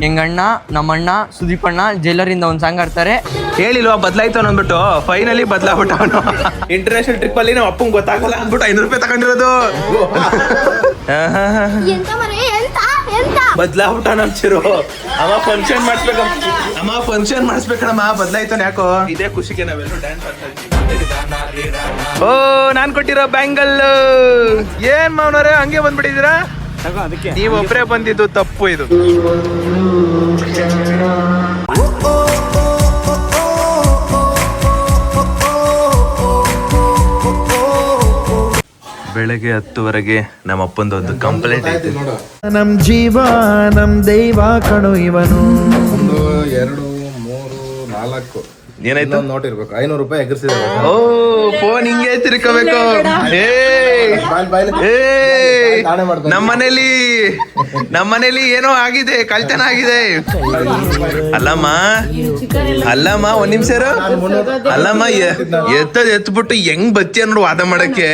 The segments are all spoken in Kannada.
ಹೆಂಗಣ್ಣ ನಮ್ಮಣ್ಣ ಸುದೀಪ್ ಅಣ್ಣ ಜೈಲರಿಂದ ಒಂದು ಸಾಂಗ್ ಆಡ್ತಾರೆ. ಹೇಳಿಲ್ವಾ ಬದಲಾಯ್ತು ಅಂದ್ಬಿಟ್ಟು ಫೈನಲಿ ಬದಲಾಗ್ಬಿಟ್ಟ ಅವನು. ಇಂಟರ್ನ್ಯಾಷನಲ್ ಟ್ರಿಪ್ ಅಲ್ಲಿ ನಾವು ಅಪ್ಪಂಗೆ ಗೊತ್ತಾಗಲ್ಲ ಅಂದ್ಬಿಟ್ಟು 500 ರೂಪಾಯಿ ತಗೊಂಡಿರೋದು. ಬದಲಾಗ್ಬಿಟ್ಟ ನಮ್ಚಿರು. ಅಮ್ಮ ಫಂಕ್ಷನ್ ಮಾಡಿಸ್ಬೇಕಣಮ್ಮ, ಬದಲಾಯ್ತಾನ ಯಾಕೋ. ಇದೇ ಖುಷಿಗೆ ನಾವೆಲ್ಲರೂ ಡ್ಯಾನ್ಸ್ ಆಡ್ತಾ ಇದ್ದೀವಿ. ಓ ನಾನ್ ಕೊಟ್ಟಿರೋ ಬ್ಯಾಂಗಲ್ ಏನ್ ಮಾವನವ್ರೆ ಹಂಗೆ ಬಂದ್ಬಿಟ್ಟಿದ್ದೀರಾ? ನೀವು ಒಬ್ಬರೇ ಬಂದಿದ್ದು ತಪ್ಪು. ಇದು ಬೆಳಗ್ಗೆ 10 ನಮ್ಮ ಅಪ್ಪಂದು ಒಂದು ಕಂಪ್ಲೇಂಟ್ ಐತೆ. ನಮ್ ಜೀವ ನಮ್ ದೈವ ಕಣು ಇವನು. 1 2 3 4 ಏನಾಯ್ತು ನೋಟಿರ್ಬೇಕು. 500 ರೂಪಾಯಿ ಎಗರ್ಸಿದ್ದಾರೆ. ಓ ಫೋನ್ ಹಿಂಗೆ ತಿರ್ಕೋಬೇಕು. ನಮ್ಮನೇಲಿ ಏನೋ ಆಗಿದೆ, ಕಳ್ತನ ಆಗಿದೆ. ಅಲ್ಲಮ್ಮ ಒಂದ್ ನಿಮಿಷ ಅಲ್ಲಮ್ಮ ಎತ್ಬಿಟ್ಟು ಹೆಂಗ್ ಬತ್ತಿ ಅನ್ನೋದು ವಾದ ಮಾಡಕ್ಕೆ.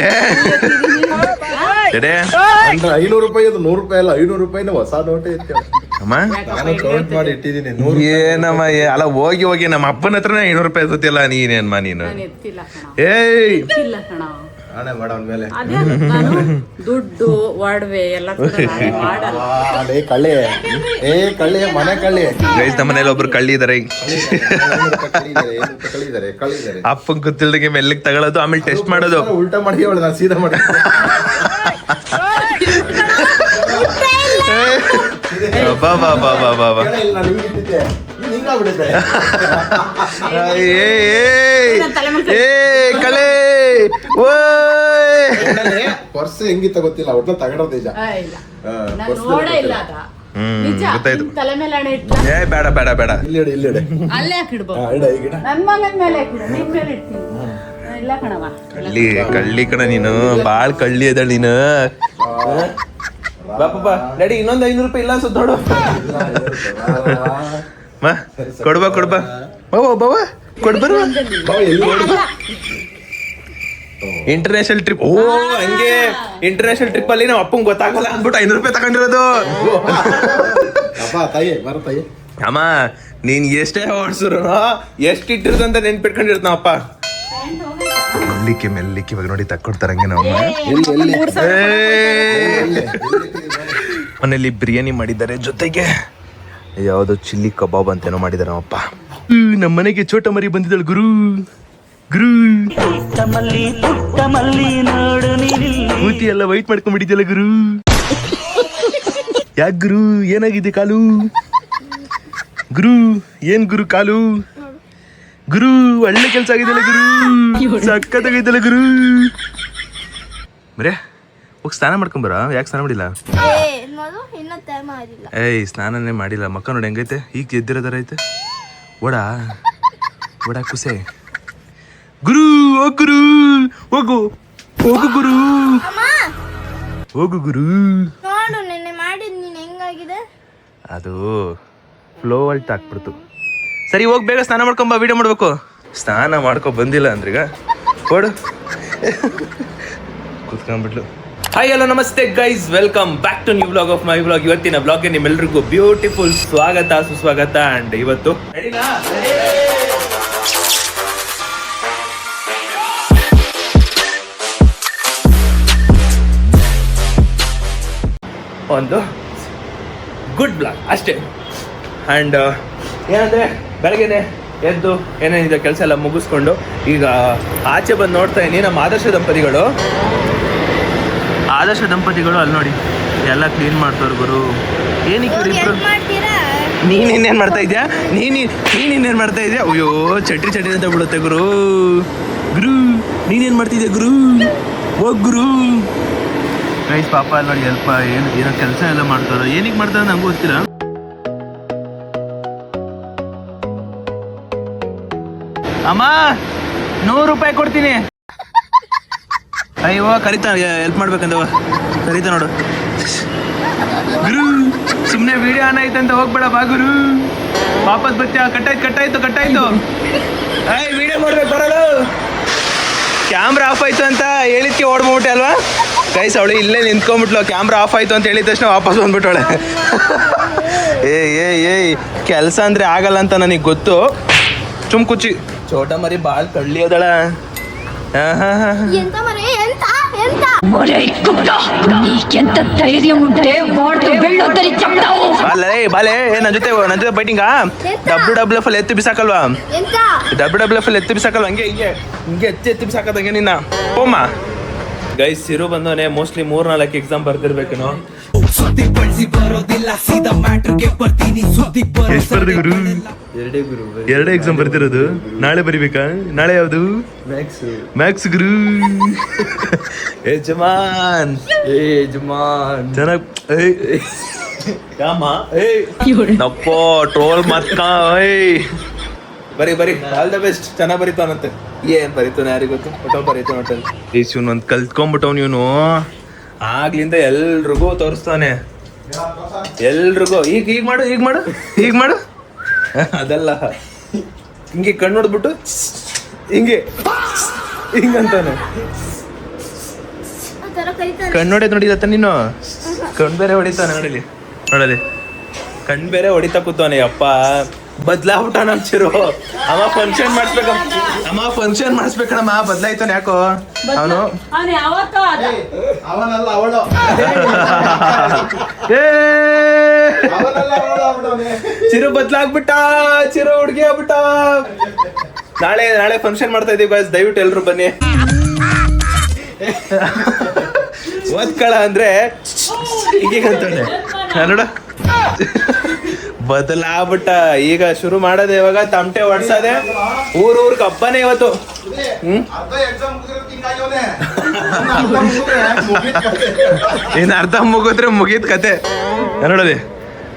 500 ರೂಪಾಯಿ ಅದು 100 ರೂಪಾಯಿ ಅಲ್ಲ, 500 ರೂಪಾಯಿನ ಹೊಸ ನೋಟೇ ಇತ್ತು ಅಮ್ಮ. ನಾನು ಕೌಂಟ್ ಮಾಡಿ ಇಟ್ಟಿದ್ದೀನಿ. ಏನಮ್ಮ ಅಲ್ಲ ಹೋಗಿ ನಮ್ಮ ಅಪ್ಪನ ಹತ್ರನೇ 500 ರೂಪಾಯಿ ಎತ್ತಲ್ಲ. ನೀನೇನ್ಮ ನೀನು ಏಯ್ ಹಣೆ ಮಾಡೋ ಮೇಲೆ ದುಡ್ಡು ಒಡವೆ ಎಲ್ಲ ಕಳ್ಳಿ ಕಳ್ಳಿ ಮನೆ ಕಳ್ಳಿ. ಗೈಸ್ ನಮ್ಮ ಮನೇಲಿ ಒಬ್ರು ಕಳ್ಳಿ ಇದಾರೆ. ಕಳ್ಳಿದ್ದಾರೆ ಅಪ್ಪನ್ ಗೊತ್ತಿಲ್ದಂಗೆ ಮೆಲ್ಲಿಗೆ ತಗೊಳ್ಳೋದು, ಆಮೇಲೆ ಟೆಸ್ಟ್ ಮಾಡೋದು. ಉಲ್ಟಾ ಮಾಡಿ ನಾನು ಸೀದಾ ಮಾಡಿ. ಪರ್ಸ್ ಹೆಂಗಿತ್ತ ಗೊತ್ತಿಲ್ಲ, ಒಟ್ಟ ತಗೊಂಡ್ರ ನಿಜ. ಗೊತ್ತಾಯ್ತು. ಏ ಬೇಡ ಬೇಡ ಬೇಡ, ಇಲ್ಲಿ ಕಳ್ಳಿ ಕಣ ನೀನು, ಬಾಳ್ ಕಳ್ಳಿ ಅದ ನೀನು. ಬಾಪಾ ನಡಿ, ಇನ್ನೊಂದು 500 ರೂಪಾಯಿ ಇಲ್ಲ ಸುತ್ತೋಡು. ಕೊಡ್ಬಾ ಬಾವ ಕೊಡ್ಬರು. International trip. ಓ ಹಂಗೆ ಇಂಟರ್ನ್ಯಾಷನಲ್ ಟ್ರಿಪ್ ಅಲ್ಲಿ ನಾವು ಅಪ್ಪಂಗೆ ಗೊತ್ತಾಗಲ್ಲ ಅಂದ್ಬಿಟ್ಟು 500 ರೂಪಾಯಿ ತಗೊಂಡಿರೋದು. ಅಮ್ಮ ನೀನ್ ಎಷ್ಟೇ ಓಡಿಸಿರು ಎಷ್ಟು ಇಟ್ಟಿರೋದು ಅಂತ ನೆನ್ಪಿಟ್ಕೊಂಡಿರ್ತ ನಾವಪ್ಪ. ಮೆಲ್ಲಿಕ್ಕೆ ಇವಾಗ ನೋಡಿ ತಕ್ಕೊಡ್ತಾರ ಹಂಗೆ ನಾವು. ಮನೇಲಿ ಬಿರಿಯಾನಿ ಮಾಡಿದ್ದಾರೆ, ಜೊತೆಗೆ ಯಾವ್ದೋ ಚಿಲ್ಲಿ ಕಬಾಬ್ ಅಂತೇನೋ ಮಾಡಿದಾರೆ ನಮ್ಮಪ್ಪ. ನಮ್ಮ ಮನೆಗೆ ಚೋಟ ಮರಿ ಬಂದಿದ್ದಾಳೆ ಗುರು. ಮೂತಿ ಎಲ್ಲ ವೈಟ್ ಮಾಡ್ಕೊಂಡ್ಬಿಟ್ಟಿದ್ಯಲ್ಲ ಗುರು. ಯಾಕೆ ಗುರು, ಏನಾಗಿದೆ ಕಾಲು? ಗುರು ಏನ್ ಗುರು ಕಾಲು? ಗುರು ಒಳ್ಳೆ ಕೆಲ್ಸ ಆಗಿದೆಯಲ್ಲ ಗುರು, ಸಕ್ಕತ್ತಾಗೈತಲ್ಲ ಗುರು. ಬರೇ ಹೋಗಿ ಸ್ನಾನ ಮಾಡ್ಕೊಂಬರ. ಯಾಕೆ ಸ್ನಾನ ಮಾಡಿಲ್ಲ? ಏಯ್ ಸ್ನಾನನೇ ಮಾಡಿಲ್ಲ. ಮಕ್ಕ ನೋಡಿ ಹೆಂಗೈತೆ, ಈಗ ಎದ್ದಿರೋದಾರ ಐತೆ. ಓಡಾ ಕುಸೆ ಗುರು. ಹೋಗು ಗುರು, ಹೋಗು ಗುರು. ಅದು ಫ್ಲೋ ಅಲ್ಟ್ ಹಾಕ್ಬಿಡ್ತು. ಸರಿ ಹೋಗಿ ಬೇಗ ಸ್ನಾನ ಮಾಡ್ಕೊಂಬ, ವಿಡಿಯೋ ಮಾಡ್ಬೇಕು. ಸ್ನಾನ ಮಾಡ್ಕೊ ಬಂದಿಲ್ಲ ಅಂದ್ರೀಗ ಕೊಡು. ಕೂತ್ಕೊಂಡ್ಬಿಟ್ಲು. ಹಾಯ್ ಹಲೋ ನಮಸ್ತೆ guys, welcome back to new vlog of my vlog. ಇವತ್ತಿನ ಬ್ಲಾಗ್ಗೆ ನಿಮ್ಮೆಲ್ಲರಿಗೂ ಬ್ಯೂಟಿಫುಲ್ ಸ್ವಾಗತ ಸುಸ್ವಾಗತ. ಅಂಡ್ ಇವತ್ತು ಒಂದು ಗುಡ್ ಬ್ಲಾಗ್ ಅಷ್ಟೇ. ಆ್ಯಂಡ್ ಏನಂದರೆ ಬೆಳಗ್ಗೆನೆ ಎದ್ದು ಏನೇನಿದೆ ಕೆಲಸ ಎಲ್ಲ ಮುಗಿಸ್ಕೊಂಡು ಈಗ ಆಚೆ ಬಂದು ನೋಡ್ತಾ ಇದ್ದೀನಿ. ನಮ್ಮ ಆದರ್ಶ ದಂಪತಿಗಳು ಅಲ್ಲಿ ನೋಡಿ ಎಲ್ಲ ಕ್ಲೀನ್ ಮಾಡ್ತಾರೆ ಗುರು. ಏನಕ್ಕೆ ನೀನೇನು ಮಾಡ್ತಾ ಇದೆಯಾ? ನೀನೇನು ಮಾಡ್ತಾ ಇದೆಯಾ? ಅಯ್ಯೋ ಚಟ್ರಿ ಅಂತ ಬಿಡುತ್ತೆ ಗುರು. ನೀನೇನು ಮಾಡ್ತಿದ್ಯಾ ಗುರು? ಹೋಗ್ ಗುರು. ಗೈಸ್ ಪಾಪ ಅಲ್ಲಿ ನೋಡಿ ಸ್ವಲ್ಪ ಏನೋ ಕೆಲಸ ಎಲ್ಲ ಮಾಡ್ತಾರೋ, ಏನಕ್ಕೆ ಮಾಡ್ತಾರೆ ನಂಗೆ ಗೊತ್ತಿಲ್ಲ. ಅಮ್ಮ 100 ರೂಪಾಯಿ ಕೊಡ್ತೀನಿ. ಅಯ್ಯೋ ಕರಿತಾ ಹೆಲ್ಪ್ ಮಾಡ್ಬೇಕಂದವ, ಕರಿತಾ ನೋಡು. ಗುರು ಸುಮ್ಮನೆ ವಿಡಿಯೋ ಆನ್ ಆಯ್ತಂತ ಹೋಗ್ಬೇಡ ಬಾ ಗುರು. ವಾಪಸ್ ಬರ್ತೀಯ? ಕಟ್ಟಾಯ್ತು. ಅಯ್ಯ ವಿಡಿಯೋ ಮಾಡ್ಬೇಕು ಬರಲ್ಲ. ಕ್ಯಾಮ್ರಾ ಆಫ್ ಆಯ್ತು ಅಂತ ಹೇಳಿದ್ಕೆ ಓಡ್ಬಿಟ್ಟೆ ಅಲ್ವಾ ಗೈಸ್. ಅವಳು ಇಲ್ಲೇ ನಿಂತ್ಕೊಂಡ್ಬಿಟ್ಲು. ಕ್ಯಾಮ್ರಾ ಆಫ್ ಆಯ್ತು ಅಂತ ಹೇಳಿದ ತಕ್ಷಣ ವಾಪಸ್ ಬಂದ್ಬಿಟ್ಟವಳೆ. ಏಯ್ ಕೆಲಸ ಅಂದ್ರೆ ಆಗಲ್ಲ ಅಂತ ನನಗೆ ಗೊತ್ತು. ಕುಚ್ಚಿ ಚೋಟ ಮರಿ ಬಾಳ್ ಕಳ್ಳಿ ಅದಳ. ఎంత మరి ఎంత ఎంత నీకెంత ధైర్యం ఉంటే వాడు వెళ్ళొద్దని చెప్తావు. ಬಾಲೆ ನನ್ನ ಜೊತೆ ಬೈಟಿಂಗ WWF ಅಲ್ಲಿ ಎತ್ತಿ ಬಿಸಾಕಲ್ವಾ? ఎంత WWF ಅಲ್ಲಿ ಎತ್ತಿ ಬಿಸಾಕಲ್ವಾ? ಹಿಂಗೆ ಎತ್ತಿ ಬಿಸಾಕದಂಗೆ ನಿನ್ನ ಹೋಮ. ಗೈಸ್ ಸಿರು ಬಂದವನೇ ಮೋಸ್ಟ್ಲಿ 3-4 ಎಕ್ಸಾಮ್ ಬರ್ದಿರ್ಬೇಕೇನೋ. ಎರಡೇ ಎಕ್ಸಾಮ್ ಬರ್ತಿರೋದು. ನಾಳೆ ಬರಿಬೇಕಾ? ನಾಳೆ ಯಾವ್ದು? ಮ್ಯಾಕ್ಸ್ ಗುರು. ಯಜಮಾನ್ ಚೆನ್ನಾಗ್ ನಪ್ಪೋ ಟ್ರೋಲ್ ಮತ್ಕ. ಬರಿ ಆಲ್ ದ ಬೆಸ್ಟ್. ಚೆನ್ನಾಗ್ ಬರಿತಾನಂತೆ. ಏನ್ ಬರಿತಾನೆ ಯಾರಿಗ ಗೊತ್ತು. ಒಟ್ಟಲ್ಲಿ ಬರಿತಾನ ಒಟ್ಟಲ್ಲಿ. ಇವ್ನು ಒಂದ್ ಕಲ್ತ್ಕೊಂಡ್ಬಿಟ್ಟವ್ನು ಇವನು. ಆಗ್ಲಿಂದ ಎಲ್ರಿಗೂ ತೋರಿಸ್ತಾನೆ. ಎಲ್ರಿಗೂ ಈಗ ಮಾಡು ಅದಲ್ಲ. ಹಿಂಗೆ ಕಣ್ಣು ಹೊಡೆದ್ಬಿಟ್ಟು ಹಿಂಗಂತಾನೆ. ಕಣ್ಣು ಹೊಡೆದ್ ನೋಡಿದತ್ತ ನೀನು. ಕಣ್ ಬೇರೆ ಹೊಡಿತಾನೆ ನೋಡಲಿ ಕಣ್ ಬೇರೆ ಹೊಡಿತಾ ಕೂತಾನೆ. ಅಪ್ಪ ಬದ್ಲಾಗ್ಬಿಟ್ಟ ನಮ್ ಚಿರು. ಅಮ್ಮ ಫಂಕ್ಷನ್ ಮಾಡಿಸ್ಬೇಕಣಮ್ಮ. ಬದ್ಲಾಯ್ತಾನೆ ಯಾಕೋ ಅವನು. ಅವನಲ್ಲ ಅವಳು. ಚಿರು ಬದ್ಲಾಗ್ಬಿಟ್ಟ. ಚಿರು ಹುಡ್ಗಿ ಆಗ್ಬಿಟ್ಟ. ನಾಳೆ ಫಂಕ್ಷನ್ ಮಾಡ್ತಾ ಇದೀವಿ ಗಾಯ್ಸ್, ದಯವಿಟ್ಟು ಎಲ್ರು ಬನ್ನಿ. ಓದ್ಕಳ ಅಂದ್ರೆ ಈಗಂತಾನೆ ನೋಡ. ಬದಲಾಗ್ಬಿಟ್ಟ. ಈಗ ಶುರು ಮಾಡೋದು ಇವಾಗ ತಮಟೆ ಹೊಡ್ಸದೆ. ಊರ್ಗೆ ಹಬ್ಬನೇ ಇವತ್ತು. ಇನ್ ಅರ್ಧ ಮುಗಿದ್ರೆ ಮುಗಿದ್ ಕತೆ ನೋಡಲಿ.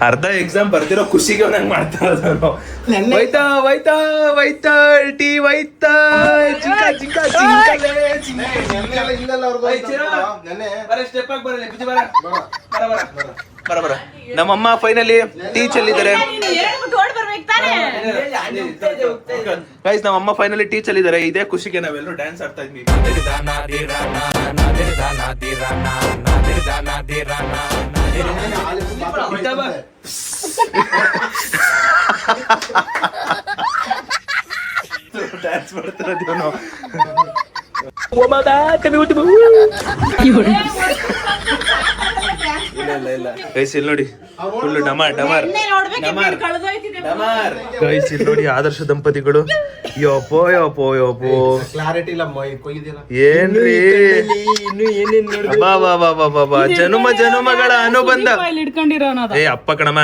ಅರ್ಧ ಎಕ್ಸಾಮ್ ಬರ್ದಿರೋ ಖುಷಿಗೆ ನಂಗೆ ಮಾಡ್ತಾ ಇರೋದು. ವೈತಾ ಟೀ ವೈತಾ ಬರ. ನಮ್ಮಮ್ಮ ಫೈನಲಿ ಟೀ ಚೆಲ್ಲಿದ್ದಾರೆ ಗೈಸ್. ನಮ್ಮಮ್ಮ ಫೈನಲಿ ಟೀ ಚೆಲ್ಲಿದ್ದಾರೆ. ಇದೇ ಖುಷಿಗೆ ನಾವೆಲ್ಲರೂ ಡ್ಯಾನ್ಸ್ ಆಡ್ತಾ ಇದ್ವಿ. ಡ್ಯಾನ್ಸ್ ಮಾಡ್ತಿರೋದು ನಾವು. ಇಲ್ಲ ಗೈಸ್ ಇಲ್ಲಿ ನೋಡಿ ಫುಲ್ ಡಮಾರ್ ಗೈಸ್ ಇಲ್ಲಿ ನೋಡಿ ಆದರ್ಶ ದಂಪತಿಗಳು. ಯೋಪೋ ಕ್ಲಾರಿಟಿ ಇಲ್ಲ ಏನ್ರಿ ಬಾ ಜನುಮಗಳ ಅನುಬಂಧ. ಏ ಅಪ್ಪ ಕಣಮ್ಮ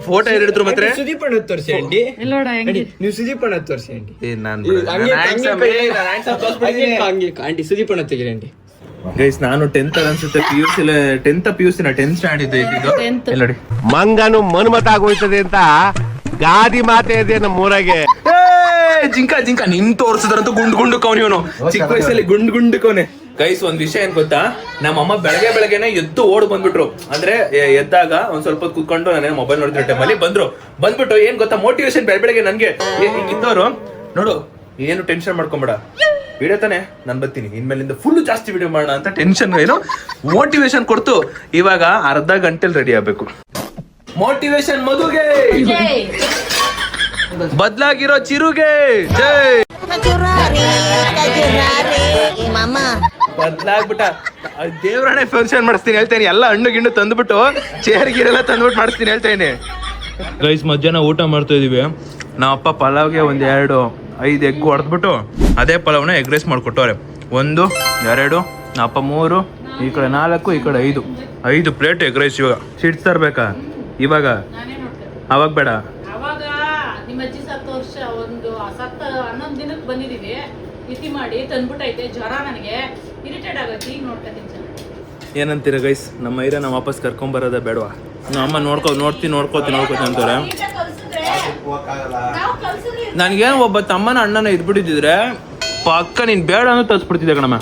ಫೋಟೋ ಹಿಡಿದ್ರು ಮತ್ತೆ ನೀವು ಸುದೀಪ್ ಅಣ್ಣ ತೋರಿಸಿ ಸುದೀಪ್ ಅಣ್ಣ ತೆಗೀರಿ. ಗೈಸ್ ನಾನು 10th ಅನ್ಸುತ್ತೆ ಟೆಂತ್ ಸ್ಟ್ಯಾಂಡ್ ಇದ್ದು ನೋಡಿ. ಮಂಗನು ಮನ್ಮತ ಆಗೋಯ್ತದೆ ಅಂತ ಗಾದಿ ಮಾತೆ ಇದೆ ನಮ್ಮೂರಾಗೆ. ಜಿಂಕ ನಿಮ್ ತೋರ್ಸಿದ್ರಂತೂ ಗುಂಡು ಕವನಿ ಇವನು. ಚಿಕ್ಕ ವಯಸ್ಸಲ್ಲಿ ಗುಂಡು ಕವನೆ. ಗೈಸ್ ಒಂದ್ ವಿಷಯ ಏನ್ ಗೊತ್ತಾ, ನಮ್ಮಮ್ಮ ಬೆಳಗ್ಗೆನೆ ಎದ್ದು ಓಡ್ ಬಂದ್ಬಿಟ್ರು. ಅಂದ್ರೆ ಎದ್ದಾಗ ಒಂದ್ ಸ್ವಲ್ಪ ಕೂತ್ಕೊಂಡು ನಾನು ಮೊಬೈಲ್ ನೋಡಿದ್ರೆ ಟೈಮಲ್ಲಿ ಬಂದ್ಬಿಟ್ಟು ಏನ್ ಗೊತ್ತಾ, ಮೋಟಿವೇಶನ್ ಬೆಳಗ್ಗೆ ನನ್ಗೆ ಇದ್ದವರು ನೋಡು ಏನು ಟೆನ್ಷನ್ ಮಾಡ್ಕೊಂಬೇಡ, ವಿಡಿಯೋ ತಾನೆ ನಾನು ಬರ್ತೀನಿ, ಇನ್ಮೇಲಿಂದ ಫುಲ್ ಜಾಸ್ತಿ ವಿಡಿಯೋ ಮಾಡೋಣ ಅಂತ ಟೆನ್ಷನ್ ಏನೋ ಮೋಟಿವೇಶನ್ ಕೊಡ್ತು. ಇವಾಗ ಅರ್ಧ ಗಂಟೆಲಿ ರೆಡಿ ಆಗ್ಬೇಕು. ಮೋಟಿವೇಶನ್ ಮಧುಗೆ, ಬದ್ಲಾಗಿರೋ ಚಿರುಗೆ ಜೈ. ಬದ್ಲಾಗ್ಬಿಟ್ಟ ದೇವ್ರನೇ ಫಂಕ್ಷನ್ ಮಾಡಿಸ್ತೀನಿ ಹೇಳ್ತೇನೆ. ಎಲ್ಲ ಹಣ್ಣು ಗಿಣ್ಣು ತಂದ್ಬಿಟ್ಟು ಚೇರ್ ಗೀರೆಲ್ಲ ತಂದ್ಬಿಟ್ಟು ಮಾಡಿಸ್ತೀನಿ ಹೇಳ್ತೇನೆ. ಗೈಸ್ ಮಧ್ಯಾಹ್ನ ಊಟ ಮಾಡ್ತಾ ಇದೀವಿ. ನಾವಪ್ಪ ಪಲಾವ್ಗೆ 1-2-5 ಎಗ್ ಹೊಡೆದ್ಬಿಟ್ಟು ಅದೇ ಪಲಾವ್ನ ಎಗ್ ರೈಸ್ ಮಾಡ್ಕೊಟ್ಟವ್ರೆ. 1 2 ನಾವಪ್ಪ 3, ಈ ಕಡೆ 4, ಈ ಕಡೆ 5 ಪ್ಲೇಟ್ ಎಗ್ ರೈಸ್. ಇವಾಗ ಸಿಡ್ಸ್ ತರ್ಬೇಕಾ ಇವಾಗ? ಅವಾಗ ಬೇಡ. ನಿಮ್ಮ ಅಜ್ಜಿ 10 ವರ್ಷ ಒಂದು 11 ದಿನಕ್ಕೆ ಬಂದಿದ್ದೀವಿ. ಇತಿ ಮಾಡಿ ತಂದ್ಬಿಟ್ಟೈತೆ ಜ್ವರ, ನನಗೆ ಇರಿಟೇಟ್ ಆಗುತ್ತೆ. ಈಗ ನೋಡ್ತೀನಿ ಏನಂತೀರ ಗೈಸ್? ನಮ್ಮ ಐರ ನಾವು ವಾಪಸ್ ಕರ್ಕೊಂಬರೋದ ಬೇಡವಾ? ನಮ್ಮ ಅಮ್ಮ ನೋಡ್ಕೋತೀನಿ ಅಂತಾರೆ. ನನಗೇನು ಒಬ್ಬ ತಮ್ಮನ ಅಣ್ಣನ ಇದ್ಬಿಟ್ಟಿದ್ರೆ ಪಕ್ಕ ನೀನು ಬೇಡ ಅನ್ನೋ ತರಿಸ್ಬಿಡ್ತಿದ್ದೆ ಕಣಮ್ಮ.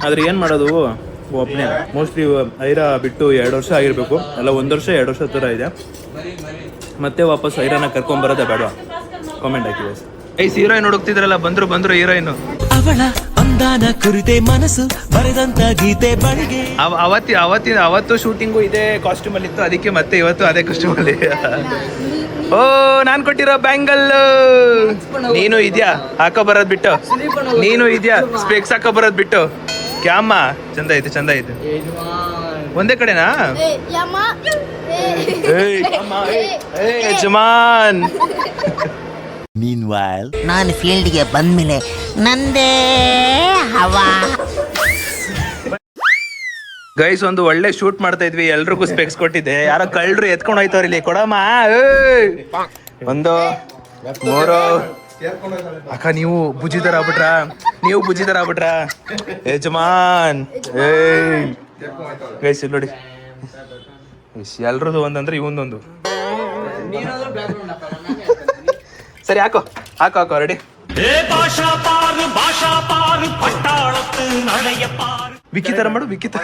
ಆದ್ರೆ ಏನು ಮಾಡೋದು, ಒಬ್ಬನೇ. ಮೋಸ್ಟ್ಲಿ ಐರ ಬಿಟ್ಟು 2 ವರ್ಷ ಆಗಿರ್ಬೇಕು, ಅಲ್ಲ 1 ವರ್ಷ 2 ವರ್ಷ ಥರ ಇದೆ. ಮತ್ತೆ ವಾಪಸ್ ಐರನ್ನ ಕರ್ಕೊಂಬರೋದ ಬೇಡವಾ? ಕಾಮೆಂಟ್ ಹಾಕಿ ಗೈಸ್. ಹೀರೋಯಿನ್ ಹುಡುಕ್ತಿದ್ರಲ್ಲ, ಬಂದ್ರು ಹೀರೋಯಿನ್. ಅವಳ ಬಂಧನ ಕುರಿತೆ ಮನಸ್ಸು ಬರೆದಂತ ಗೀತೆ ಬಳಿಗೆ ಅವತ್ತು ಶೂಟಿಂಗು ಇದೇ ಕಾಸ್ಟ್ಯೂಮ್ ಅಲ್ಲಿ ಇತ್ತು, ಅದಕ್ಕೆ ಮತ್ತೆ ಇವತ್ತು ಅದೇ ಕಾಸ್ಟ್ಯೂಮ್ ಅಲ್ಲಿ. ಓ ನಾನ್ ಕೊಟ್ಟಿರೋ ಬ್ಯಾಂಗಲ್ ನೀನು ಇದ್ಯಾ ಹಾಕೋ ಬರೋದ್ ಬಿಟ್ಟು, ನೀನು ಇದ್ಯಾ ಸ್ಪೆಕ್ಸ್ ಹಾಕೋ ಬರೋದ್ ಬಿಟ್ಟು. ಕ್ಯಾಮ ಚಂದ ಐತೆ ಚಂದ ಐತೆ. ಒಂದೇ ಕಡೆನಾ? ಯಜಮಾನ್. ನಾನು ಫೀಲ್ಡ್ಗೆ ಬಂದ್ಮೇಲೆ ನಂದೇ ಹವಾ. ಗೈಸ್ ಒಂದು ಒಳ್ಳೆ ಶೂಟ್ ಮಾಡ್ತಾ ಇದ್ವಿ, ಎಲ್ರಿಗೂ ಸ್ಪೆಕ್ಸ್ ಕೊಟ್ಟಿದ್ದೆ. ಯಾರೋ ಕಳ್ಳರು ಎತ್ಕೊಂಡು ಹೋಯ್ತವ್ರ ಇಲ್ಲಿ. ಕೊಡಮ್ಮ ಒಂದು 3. ಅಕ್ಕ ನೀವು ಬುಜಿ ತರ ಆಗ್ಬಿಟ್ರ ಯಜಮಾನ್. ಗೈಸ್ ಇಲ್ಲಿ ನೋಡಿ, ಎಲ್ರದ್ದು ಒಂದಂದ್ರೆ ಇವೊಂದೊಂದು. ಸರಿ ಹಾಕೋ ರೆಡಿ. ವಿಕ್ಕಿ ತರ ಮಾಡು, ವಿಕ್ಕಿ ತರ.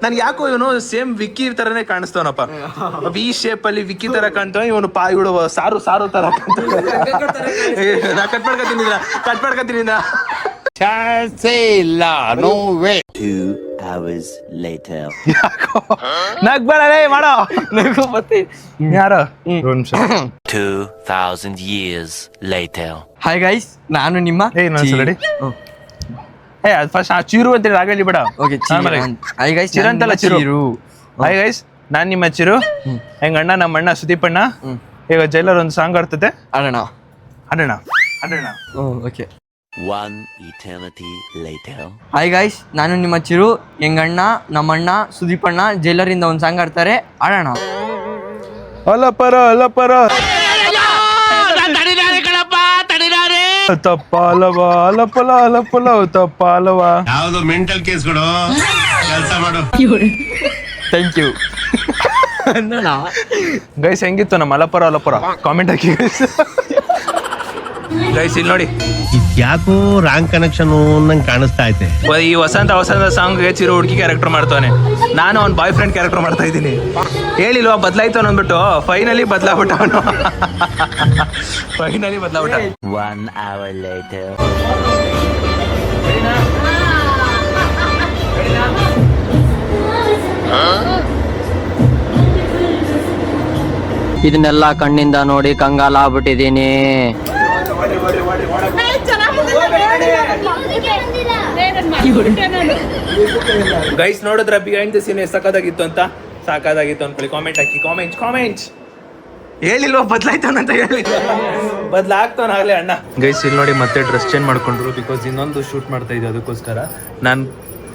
ನನ್ಗೆ ಯಾಕೋ ಇವನು ಸೇಮ್ ವಿಕ್ಕಿ ತರನೇ ಕಾಣಿಸ್ತವನಪ್ಪ. ವಿ ಶೇಪ್ ಅಲ್ಲಿ ವಿಕ್ಕಿ ತರ ಕಾಣ್ತಾವ. ಇವನು ಇವಳು ಸಾರು ತರ ಕಟ್ ಮಾಡ್ಕೊತೀನಿ. ನಗ್ಬೇಡಲೇ ಮಾಡೋ ನಗು ಮತ್ತೆ ಯಾರೋ. 2000 years later. ಹಾಯ್ ಗೈಸ್, ನಾನು ನಿಮ್ಮ ರೆಡಿ. ಫಸ್ಟ್ ಆ ಚಿರು ಅಂತೇಳಿ ಆಗಲಿ ಬೇಡ. ಓಕೆ, ಹಾಯ್ ಗೈಸ್, ಚಿರಂತಲ್ಲ ಚಿರು. ಹಾಯ್ ಗೈಸ್, ನಾನ್ ನಿಮ್ಮ ಚಿರು. ಹೆಂಗ ಅಣ್ಣ ನಮ್ಮ ಅಣ್ಣ ಸುದೀಪ್ ಅಣ್ಣ ಈಗ ಜೈಲರ್ ಒಂದು ಸಾಂಗ್ ಆಡ್ತದೆ, ಅಡೋಣ. Okay. One eternity later. Hi guys, ನಾನು ನಿಮ್ಮ ಚಿರು. ಹೆಂಗಣ್ಣ ನಮ್ಮಣ್ಣ ಸುದೀಪ್ ಅಣ್ಣ ಜೈಲರಿಂದ ಒಂದು ಸಾಂಗ್ ಆಡ್ತಾರೆ, ಆಡೋಣ. ಅಲಪರ ತಪ್ಪಾಲವ ಅಲಪಲ ತಪ್ಪಾಲವ. ಯಾವ್ದು ಮೆಂಟಲ್ ಕೇಸ್ಗಳು ಕೆಲಸ ಮಾಡು. Thank you. ಗೈಸ್ ಹೆಂಗಿತ್ತು ನಮ್ಮ ಅಲಪರ ಕಾಮೆಂಟ್ ಹಾಕಿ ಗೈಸ್. ಇಲ್ಲಿ ನೋಡಿ, ಯಾಕೋ ರಾಂಗ್ ಕನೆಕ್ಷನ್ ನಂಗೆ ಕಾಣಿಸ್ತಾ ಐತೆ. ಈ ವಸಂತ ಸಾಂಗ್ಗೆ ಚಿರು ಹುಡುಗಿ ಕ್ಯಾರೆಕ್ಟರ್ ಮಾಡ್ತಾನೆ, ನಾನು ಅವ್ನ ಬಾಯ್ ಫ್ರೆಂಡ್ ಕ್ಯಾರೆಕ್ಟರ್ ಮಾಡ್ತಾ ಇದ್ದೀನಿ. ಹೇಳಿಲ್ವಾ ಬದಲಾಯ್ತು ಅಂದ್ಬಿಟ್ಟು. ಫೈನಲಿ ಬದಲಾಗ್ಬಿಟ್ಟ ಅವನು. 1 hour later. ಇದನ್ನೆಲ್ಲ ಕಣ್ಣಿಂದ ನೋಡಿ ಕಂಗಾಲಾಗ್ಬಿಟ್ಟಿದ್ದೀನಿ. ಗೈಸ್ ನೋಡಿದ್ರ ಬಿಹೈಂಡ್ ದ ಸೀನ್ ಸಾಕಾಗಿತ್ತು ಅನ್ಕೊಳ್ಳಿ. ಕಾಮೆಂಟ್ ಹಾಕಿ. ಕಾಮೆಂಟ್ಸ್ ಹೇಳಿಲ್ವಾ ಬದಲಾಯ್ತಾನಂತ ಹೇಳಿಲ್ವಾ? ಬದಲಾಗ್ತಾನಾಗ್ಲೇ ಅಣ್ಣ. ಗೈಸ್ ಇಲ್ಲಿ ನೋಡಿ, ಮತ್ತೆ ಡ್ರೆಸ್ ಚೇಂಜ್ ಮಾಡ್ಕೊಂಡ್ರು. ಬಿಕಾಸ್ ಇನ್ನೊಂದು ಶೂಟ್ ಮಾಡ್ತಾ ಇದ್ದೆ, ಅದಕ್ಕೋಸ್ಕರ. ನಾನು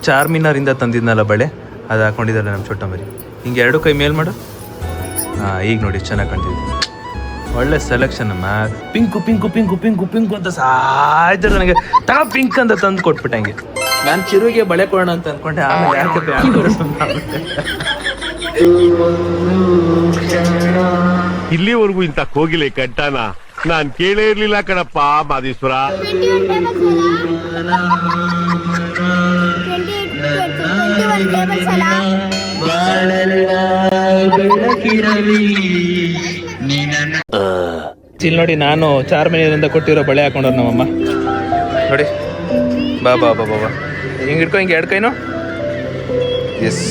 ಚಾರ್ಮಿನಾರಿಂದ ತಂದಿದ್ನಲ್ಲ ಬಳೆ, ಅದು ಹಾಕೊಂಡಿದ್ದಲ್ಲ ನಮ್ಮ ಚೊಟ್ಟ ಮರಿ. ಹಿಂಗೆ 2 ಕೈ ಮೇಲ್ ಮಾಡು. ಈಗ ನೋಡಿ ಚೆನ್ನಾಗಿ ಕಾಣ್ತಿದ್ದೆ. ಒಳ್ಳೆ ಸೆಲೆಕ್ಷನ್ ಅಮ್ಮ. ಪಿಂಕು ಅಂತ ಸಾಯ್ತಾರೆ ನನಗೆ. ಪಿಂಕ್ ಅಂತ ತಂದು ಕೊಟ್ಬಿಟ್ಟೆ. ಹಂಗೆ ನಾನು ಚಿರುಗೆ ಬಳೆ ಕೊಡೋಣ ಅಂತ ಅನ್ಕೊಂಡೆ, ಆಮೇಲೆ ಯಾಕೆ ಇಲ್ಲಿವರೆಗೂ ಇಂತ ಕೋಗಿಲೆ ಕಟ್ಟಾನ ನಾನ್ ಕೇಳೇ ಇರ್ಲಿಲ್ಲ ಕಣಪ್ಪ ಮಾದೇಶ್ವರ. ಇಲ್ಲಿ ನೋಡಿ, ನಾನು ಚಾರ್ಮಿನಿಂದ ಕೊಟ್ಟಿರೋ ಬಳೆ ಹಾಕೊಂಡವ್ರು ನಮ್ಮಮ್ಮ. ನೋಡಿ, ಬಾ ಹಿಂಗೆ ಹಿಡ್ಕೊ, ಹಿಂಗೆ 2 ಕೈನು. ಎಸ್,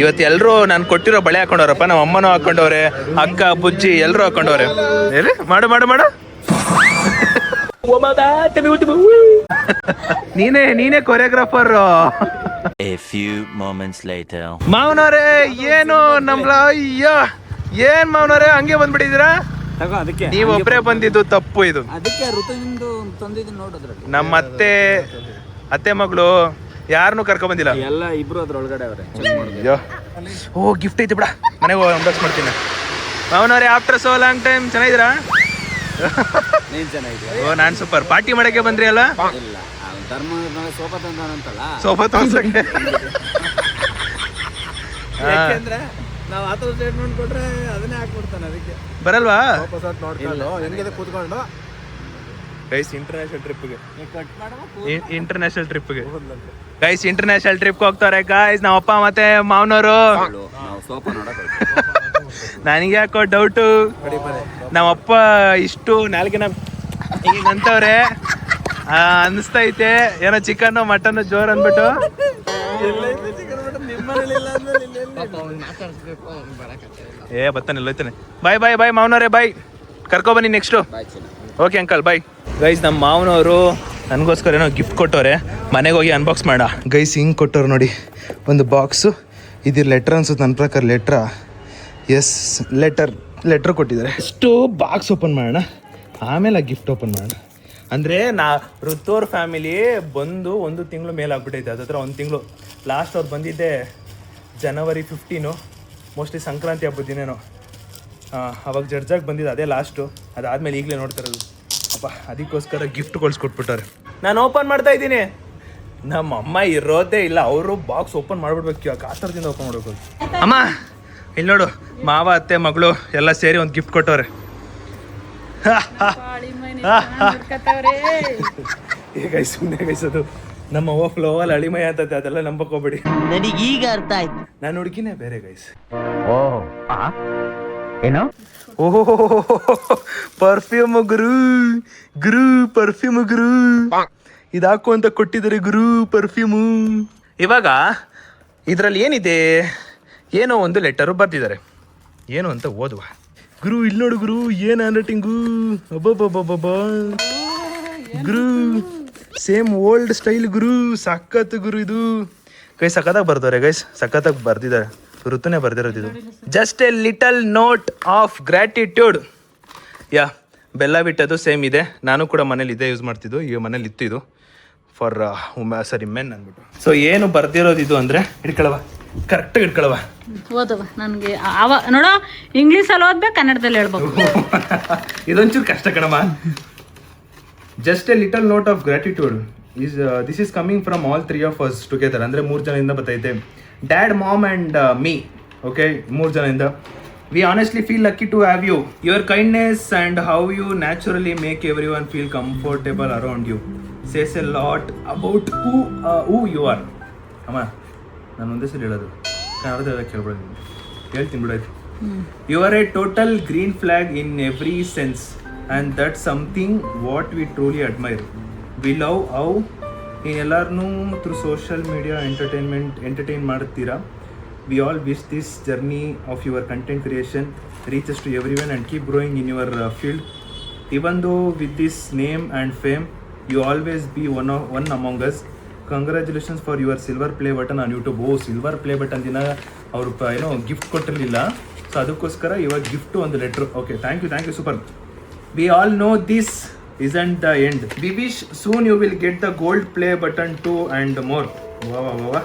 ಇವತ್ತು ಎಲ್ಲರೂ ನಾನು ಕೊಟ್ಟಿರೋ ಬಳೆ ಹಾಕೊಂಡವ್ರಪ್ಪ. ನಮ್ಮ ಅಮ್ಮನೂ ಹಾಕೊಂಡವ್ರೆ, ಅಕ್ಕ ಬುಜ್ಜಿ ಎಲ್ಲರೂ ಹಾಕೊಂಡವ್ರೆ. ಮಾಡು ನೀನೇ choreographer. A few moments later. ಮಾವನವ್ರೆ ಏನು ನಮ್ಲ, ಅಯ್ಯೋ ಏನ್ ಮಾವನವ್ರೆ ಹಂಗೆ ಬಂದ್ಬಿಟ್ಟಿದ್ದೀರಾ? ನೀವು ಒಬ್ಬರೇ ಬಂದಿದ್ದು ತಪ್ಪು. ಇದು ನಮ್ಮ ಅತ್ತೆ ಮಗಳು ಯಾರನ್ನೂ ಕರ್ಕೊಂಡ್ ಬಂದಿಲ್ಲ. ಎಲ್ಲ ಇಬ್ರು ಅದ್ರೊಳಗಡೆ ಅವ್ರೆ. ಓ ಗಿಫ್ಟ್ ಐತಿ ಬಿಡ, ಮನೆಗೆ ಅನ್ಬಾಕ್ಸ್ ಮಾಡ್ತೀನಿ. ಮಾವನವ್ರೆ ಆಫ್ಟರ್ ಸೋ ಲಾಂಗ್ ಟೈಮ್ ಚೆನ್ನಾಗಿದ್ದೀರಾ? ಓ ನಾನ್ ಸೂಪರ್. ಪಾರ್ಟಿ ಮಾಡಕ್ಕೆ ಬಂದ್ರಿ ಅಲ್ಲ? ಸೋಫಾ ತೋರ್ಸಕ್ಕೆ. ನಾವು ಆ ಥರ ಸ್ಟೇಟ್ಮೆಂಟ್ ಕೊಟ್ರೆ ಅದನ್ನೇ ಹಾಕ್ಬಿಡ್ತಾನೆ. ಅದಕ್ಕೆ ಬರಲ್ವಾ? ಕೂತ್ಕೊಂಡು ಗೈಸ್ ಇಂಟರ್ನ್ಯಾಷನಲ್ ಟ್ರಿಪ್ಗೆ ಗೈಸ್ ಇಂಟರ್ನ್ಯಾಷನಲ್ ಟ್ರಿಪ್ಗೆ ಹೋಗ್ತಾರೆ ಗೈಸ್. ನಮ್ಮ ಅಪ್ಪ ಮತ್ತೆ ಮಾವನವರು. ನನಗೆ ಯಾಕೋ ಡೌಟು, ನಮ್ಮಪ್ಪ ಇಷ್ಟು ನಾಲ್ಕಿನ ಹಿಂಗೆ ಅಂತವ್ರೆ. ಅನಿಸ್ತೈತೆ ಏನೋ ಚಿಕನ್ ಮಟನ್ ಜೋರ್ ಅಂದ್ಬಿಟ್ಟು. ಬರ್ತಾನೆ ಎಲ್ಲೋಯ್ತಾನೆ. ಬಾಯ್ ಮಾವನವ್ರೆ ಬಾಯ್, ಕರ್ಕೊಬನ್ನಿ next. Okay uncle bye. Guys ನಮ್ಮ ಮಾವನವರು ನನಗೋಸ್ಕರ ಏನೋ ಗಿಫ್ಟ್ ಕೊಟ್ಟವ್ರೆ, ಮನೆಗೆ ಹೋಗಿ ಅನ್ಬಾಕ್ಸ್ ಮಾಡ. ಗೈಸ್ ಹಿಂಗೆ ಕೊಟ್ಟವ್ರು ನೋಡಿ, ಒಂದು ಬಾಕ್ಸು. ಇದು ಲೆಟ್ರ್ ಅನ್ಸುತ್ತೆ ನನ್ನ ಪ್ರಕಾರ. ಎಸ್ ಲೆಟ್ರ್ ಕೊಟ್ಟಿದ್ದಾರೆ. ಎಷ್ಟು ಬಾಕ್ಸ್ ಓಪನ್ ಮಾಡೋಣ, ಆಮೇಲೆ ಆ ಗಿಫ್ಟ್ ಓಪನ್ ಮಾಡೋಣ. ಅಂದರೆ ಋತುವ್ರ ಫ್ಯಾಮಿಲಿ ಬಂದು 1 ತಿಂಗಳು ಮೇಲೆ ಆಗ್ಬಿಟ್ಟೈತೆ. ಅದ್ರ 1 ತಿಂಗಳು. ಲಾಸ್ಟ್ ಅವ್ರು ಬಂದಿದ್ದೆ January 15, ಮೋಸ್ಟ್ಲಿ ಸಂಕ್ರಾಂತಿ ಹಬ್ಬದ ದಿನೇನೋ. ಅವಾಗ ಜಡ್ಜಾಗಿ ಬಂದಿದ್ದು ಅದೇ ಲಾಸ್ಟು. ಅದಾದಮೇಲೆ ಈಗಲೇ ನೋಡ್ತಾರದು. ಅಪ್ಪ ಅದಕ್ಕೋಸ್ಕರ ಗಿಫ್ಟ್ ಕೊಡಿಸ್ಕೊಟ್ಬಿಟ್ಟಾರೆ. ನಾನು ಓಪನ್ ಮಾಡ್ತಾ ಇದ್ದೀನಿ. ನಮ್ಮ ಅಮ್ಮ ಇರೋದೇ ಇಲ್ಲ, ಅವರು ಬಾಕ್ಸ್ ಓಪನ್ ಮಾಡಿಬಿಡ್ಬೇಕು, ಕಾತರದಿಂದ ಓಪನ್ ಮಾಡಬೇಕು. ಅಮ್ಮ ಇಲ್ಲಿ ನೋಡು, ಮಾವ ಅತ್ತೆ ಮಗಳು ಎಲ್ಲ ಸೇರಿ ಒಂದು ಗಿಫ್ಟ್ ಕೊಟ್ಟವ್ರೆ. ಸುಮ್ಮನೆ ಗೈಸದು ನಮ್ಮ ಅವ್ವ ಫ್ಲೋವಲ್ಲಿ ಅಳಿಮಯ ಅಂತದೆ, ಅದೆಲ್ಲ ನಂಬಕ್ ಹೋಗ್ಬೇಡಿ. ನನಗೀಗ ಅರ್ಥ ಆಯ್ತು. ನಾನು ಹುಡುಗಿನೇ ಬೇರೆ ಗೈಸ್. ಏನೋ ಓಹೋ ಪರ್ಫ್ಯೂಮ್ ಗುರು ಪರ್ಫ್ಯೂಮ್ ಗುರು, ಇದಾಕು ಅಂತ ಕೊಟ್ಟಿದ್ದಾರೆ ಗುರು ಪರ್ಫ್ಯೂಮು. ಇವಾಗ ಇದರಲ್ಲಿ ಏನಿದೆ, ಏನೋ ಒಂದು ಲೆಟರು ಬರ್ತಿದ್ದಾರೆ, ಏನು ಅಂತ ಓದುವ. ಗುರು ಇಲ್ಲಿ ನೋಡು ಗುರು, ಏನು ಹ್ಯಾಂಡ್ ರೈಟಿಂಗು, ಅಬ್ಬಬ್ಬಬ್ಬಬ್ಬ ಗುರು, ಸೇಮ್ ಓಲ್ಡ್ ಸ್ಟೈಲ್ ಗುರು, ಸಖತ್ ಗುರು. ಇದು ಗೈಸ್ ಸಖತ್ತಾಗಿ ಬರ್ತಾರೆ ಗೈಸ್, ಸಖತ್ತಾಗಿ ಬರ್ದಿದ್ದಾರೆ. ಋತುನೇ ಬರ್ದಿರೋದು ಇದು. Just a little note of gratitude. ಯಾ ಬೆಲ್ಲ ಬಿಟ್ಟದು ಸೇಮ್ ಇದೆ. ನಾನು ಕೂಡ ಮನೇಲಿ ಇದೇ ಯೂಸ್ ಮಾಡ್ತಿದ್ದು, ಈಗ ಮನೇಲಿ ಇತ್ತು ಇದು ಫಾರ್ ಮೆನ್ ಅಂದ್ಬಿಟ್ಟು. ಸೊ ಏನು ಬರ್ದಿರೋದು ಇದು ಅಂದರೆ, ಹಿಡ್ಕೊಳವ ಕರೆಕ್ಟಾಗಿ ಹಿಡ್ಕೊಳವ. ಓದವ ನನಗೆ ನೋಡೋ, ಇಂಗ್ಲೀಷಲ್ಲಿ ಓದ್ಬೇಕು, ಕನ್ನಡದಲ್ಲಿ ಹೇಳ್ಬೇಕು. ಇದೊಂಚೂರು ಕಷ್ಟ ಕಣಮ್ಮ. Just a little note of gratitude this is coming from all 3 of us together. ಅಂದರೆ 3 ಜನದಿಂದ ಬರ್ತೈತೆ. Dad, mom and me. Okay, 3 ಜನದಿಂದ. We honestly feel lucky to have you. Your kindness and how you naturally make everyone feel comfortable around you says a lot about who you are. ಅಮ್ಮ ನಾನು ಒಂದೇ ಸಲ ಹೇಳೋದು, ಕನ್ನಡದ ಕೇಳ್ಬೇಡ, ಹೇಳ್ತೀನಿ ಬಿಡೋದು. You are a total green flag in every sense and that something what we truly admire. We love how ಎಲ್ಲರನ್ನೂ ಥ್ರೂ ಸೋಷಿಯಲ್ ಮೀಡಿಯಾ ಎಂಟರ್ಟೈನ್ ಮಾಡ್ತೀರಾ. We all wish this journey of your content creation reaches to everyone and keep growing in your field. Even though with this name and fame you always be one among us. Congratulations for your silver play button on YouTube. Silver play button ದಿನ ಅವರು ಏನೋ ಗಿಫ್ಟ್ ಕೊಟ್ಟಿರಲಿಲ್ಲ, ಸೊ ಅದಕ್ಕೋಸ್ಕರ ಇವಾಗ ಗಿಫ್ಟು ಒಂದು letter. Okay, thank you super. We all know this isn't the end. We wish soon you will get the gold play button too and more. Wow.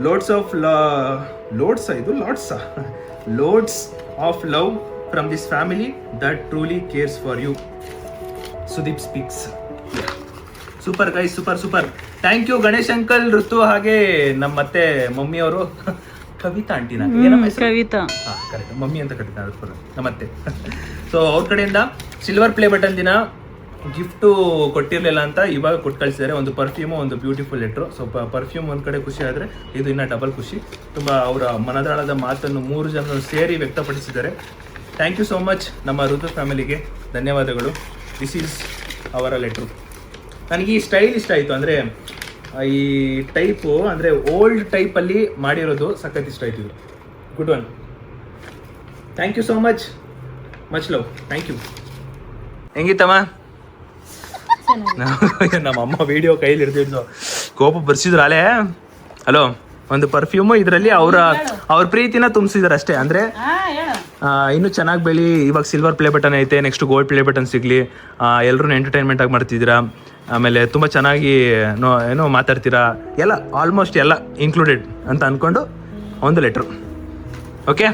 Loads of love from this family that truly cares for you. Sudeep speaks. Super guys, super. Thank you Ganesh uncle, ಋತು, ಹಾಗೆ ನಮ್ಮ ಮತ್ತೆ ಮಮ್ಮಿ ಅವರು ಕವಿತಾ ಆಂಟಿನ ಏನಮ್ಮ ಹೆಸರು? ಕವಿತಾ. ಕರೆಕ್ಟ್, ಮಮ್ಮಿ ಅಂತ ಕರೀತಾರೆ ನಮ್ಮತ್ತೆ. ಸೊ ಅವ್ರ ಕಡೆಯಿಂದ ಸಿಲ್ವರ್ ಪ್ಲೇ ಬಟನ್ ದಿನ ಗಿಫ್ಟು ಕೊಟ್ಟಿರಲಿಲ್ಲ ಅಂತ ಇವಾಗ ಕೊಟ್ಟು ಕಳಿಸಿದ್ದಾರೆ. ಒಂದು ಪರ್ಫ್ಯೂಮು, ಒಂದು ಬ್ಯೂಟಿಫುಲ್ ಲೆಟ್ರು. ಸೊ ಪರ್ಫ್ಯೂಮ್ ಒಂದು ಕಡೆ ಖುಷಿ ಆದರೆ ಇದು ಇನ್ನೂ ಡಬಲ್ ಖುಷಿ. ತುಂಬ ಅವರ ಮನದಾಳದ ಮಾತನ್ನು 3 ಜನರು ಸೇರಿ ವ್ಯಕ್ತಪಡಿಸಿದ್ದಾರೆ. ಥ್ಯಾಂಕ್ ಯು ಸೋ ಮಚ್ ನಮ್ಮ ಋತು ಫ್ಯಾಮಿಲಿಗೆ, ಧನ್ಯವಾದಗಳು. ದಿಸ್ ಈಸ್ ಅವರ ಲೆಟ್ರು. ನನಗೆ ಈ ಸ್ಟೈಲ್ ಇಷ್ಟ ಆಯಿತು, ಅಂದರೆ ಈ ಟೈಪು, ಅಂದರೆ ಓಲ್ಡ್ ಟೈಪಲ್ಲಿ ಮಾಡಿರೋದು ಸಖತ್ ಇಷ್ಟ ಆಯ್ತು. ಇದು good one. Thank you so much love. Thank you. ಹೆಂಗಿತ್ತಮ್ಮ? ನಮ್ಮ ಅಮ್ಮ ವಿಡಿಯೋ ಕೈಲಿ ಹಿಡ್ದಿದ್ದು ಕೋಪ ಬರ್ಸಿದ್ರು ಅಲ್ಲೇ. ಹಲೋ, ಒಂದು ಪರ್ಫ್ಯೂಮು, ಇದರಲ್ಲಿ ಅವ್ರ ಪ್ರೀತಿನ ತುಂಬಿಸಿದಾರೆ ಅಷ್ಟೇ. ಅಂದರೆ ಇನ್ನೂ ಚೆನ್ನಾಗಿ ಬೆಳಿ. ಇವಾಗ ಸಿಲ್ವರ್ ಪ್ಲೇ ಬಟನ್ ಐತೆ, ನೆಕ್ಸ್ಟ್ ಗೋಲ್ಡ್ ಪ್ಲೇ ಬಟನ್ ಸಿಗಲಿ, ಎಲ್ಲರೂ ಎಂಟರ್ಟೈನ್ಮೆಂಟ್ ಆಗಿ ಮಾಡ್ತಿದ್ದೀರಾ, ಆಮೇಲೆ ತುಂಬ ಚೆನ್ನಾಗಿ ಏನೋ ಮಾತಾಡ್ತೀರಾ, ಎಲ್ಲ ಆಲ್ಮೋಸ್ಟ್ ಎಲ್ಲ ಇನ್ಕ್ಲೂಡೆಡ್ ಅಂತ ಅಂದ್ಕೊಂಡು ಒಂದು letter. Okay,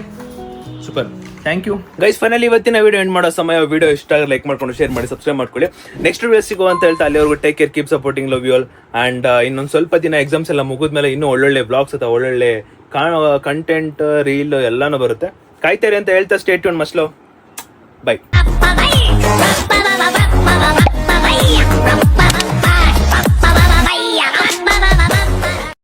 super. Thank you guys. Finally ಇವತ್ತಿನ ವಿಡಿಯೋ ಎಂಡ್ ಮಾಡೋ ಸಮಯ. ವಿಡಿಯೋ ಇಷ್ಟ ಲೈಕ್ ಮಾಡ್ಕೊಂಡು ಶೇರ್ ಮಾಡಿ ಸಬ್ಸ್ಕ್ರೈಬ್ ಮಾಡ್ಕೊಳ್ಳಿ. ನೆಕ್ಸ್ಟ್ ವಿಡಿಯೋ ಸಿಗೋ ಅಂತ ಹೇಳ್ತಾ ಅಲ್ಲಿವರೆಗೂ take care, keep supporting, love you all. And ಇನ್ನೊಂದು ಸ್ವಲ್ಪ ದಿನ ಎಕ್ಸಾಮ್ಸ್ ಎಲ್ಲ ಮುಗಿದ್ಮೇಲೆ ಇನ್ನೂ ಒಳ್ಳೊಳ್ಳೆ ವ್ಲಾಗ್ಸ್ ಅಥವಾ ಒಳ್ಳೊಳ್ಳೆ ಕಂಟೆಂಟ್ ರೀಲ್ ಎಲ್ಲನೂ ಬರುತ್ತೆ. ಕಾಯ್ತಾರೆ ಅಂತ ಹೇಳ್ತಾ stay tune, much love, by.